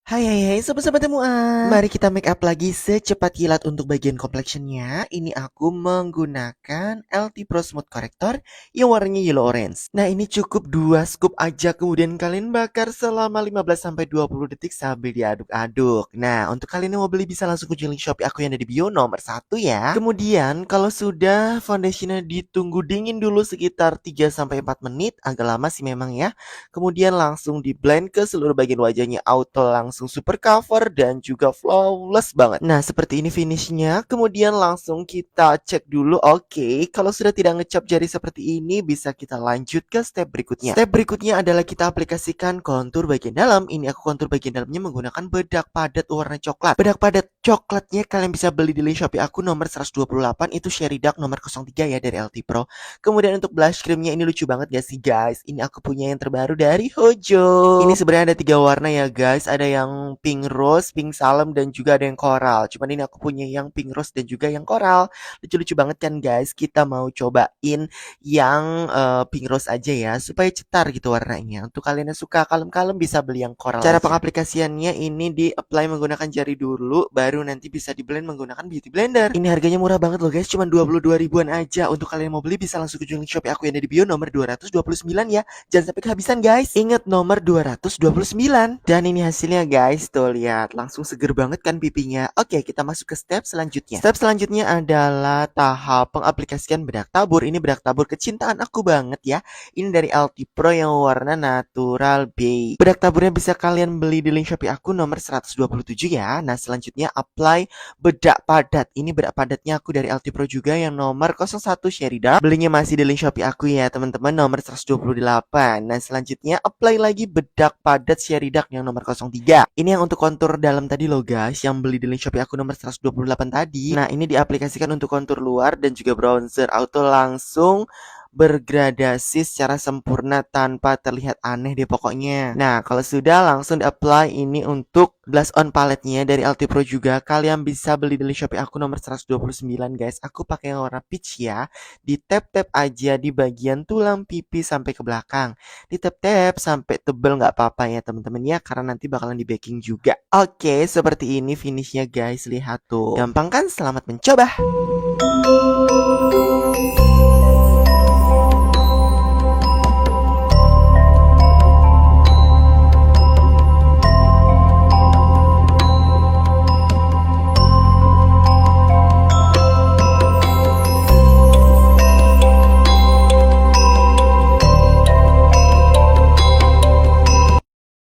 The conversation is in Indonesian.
Hai sobat-sobat temuan. Mari kita make up lagi secepat kilat untuk bagian complexionnya. Ini aku menggunakan LT Pro Smooth Corrector yang warnanya yellow orange. Nah, ini cukup 2 scoop aja, kemudian kalian bakar selama 15-20 detik sambil diaduk-aduk. Nah, untuk kalian yang mau beli bisa langsung kunjungi link Shopee aku yang ada di bio nomor 1 ya. Kemudian kalau sudah foundationnya ditunggu dingin dulu sekitar 3-4 menit, agak lama sih memang ya. Kemudian langsung di blend ke seluruh bagian wajahnya, auto langsung super cover dan juga flawless banget. Nah, seperti ini finishnya. Kemudian langsung kita cek dulu. Oke, kalau sudah tidak ngecap jari seperti ini, bisa kita lanjut ke step berikutnya. Step berikutnya adalah kita aplikasikan kontur bagian dalam. Ini aku kontur bagian dalamnya menggunakan bedak padat warna coklat. Bedak padat coklatnya kalian bisa beli di link Shopee aku nomor 128, itu Sherry Dark nomor 03 ya dari LT Pro. Kemudian untuk blush creamnya ini lucu banget gak sih guys? Ini aku punya yang terbaru dari Hojo. Ini sebenarnya ada 3 warna ya guys. Ada yang pink rose, pink salem, dan juga ada yang coral. Cuman ini aku punya yang pink rose dan juga yang coral. Lucu-lucu banget kan guys. Kita mau cobain yang pink rose aja ya, supaya cetar gitu warnanya. Untuk kalian yang suka kalem-kalem bisa beli yang coral. Cara pengaplikasiannya ini di apply menggunakan jari dulu, baru nanti bisa di blend menggunakan beauty blender. Ini harganya murah banget loh guys, cuma 22 ribuan aja. Untuk kalian yang mau beli bisa langsung kunjungi Shopee aku yang ada di bio nomor 229 ya. Jangan sampai kehabisan guys. Ingat nomor 229. Dan ini hasilnya guys, tuh lihat, langsung seger banget kan pipinya. Oke, kita masuk ke step selanjutnya. Step selanjutnya adalah tahap pengaplikasian bedak tabur. Ini bedak tabur kecintaan aku banget ya. Ini dari LT Pro yang warna natural beige. Bedak taburnya bisa kalian beli di link Shopee aku nomor 127 ya. Nah, selanjutnya apply bedak padat. Ini bedak padatnya aku dari LT Pro juga yang nomor 01 Sherry Dark. Belinya masih di link Shopee aku ya teman-teman, nomor 128. Nah, selanjutnya apply lagi bedak padat Sherry Dark yang nomor 03. Ini yang untuk kontur dalam tadi loh guys, yang beli di link Shopee aku nomor 128 tadi. Nah, ini diaplikasikan untuk kontur luar dan juga bronzer, auto langsung bergradasi secara sempurna tanpa terlihat aneh deh pokoknya. Nah, kalau sudah langsung di-apply ini untuk blush on paletnya dari LT Pro juga. Kalian bisa beli di Shopee aku nomor 129 guys. Aku pakai yang warna peach ya. Di tap-tap aja di bagian tulang pipi sampai ke belakang. Di tap-tap sampai tebel nggak apa-apa ya teman-teman ya, karena nanti bakalan di baking juga. Oke, seperti ini finishnya guys. Lihat tuh. Gampang kan? Selamat mencoba.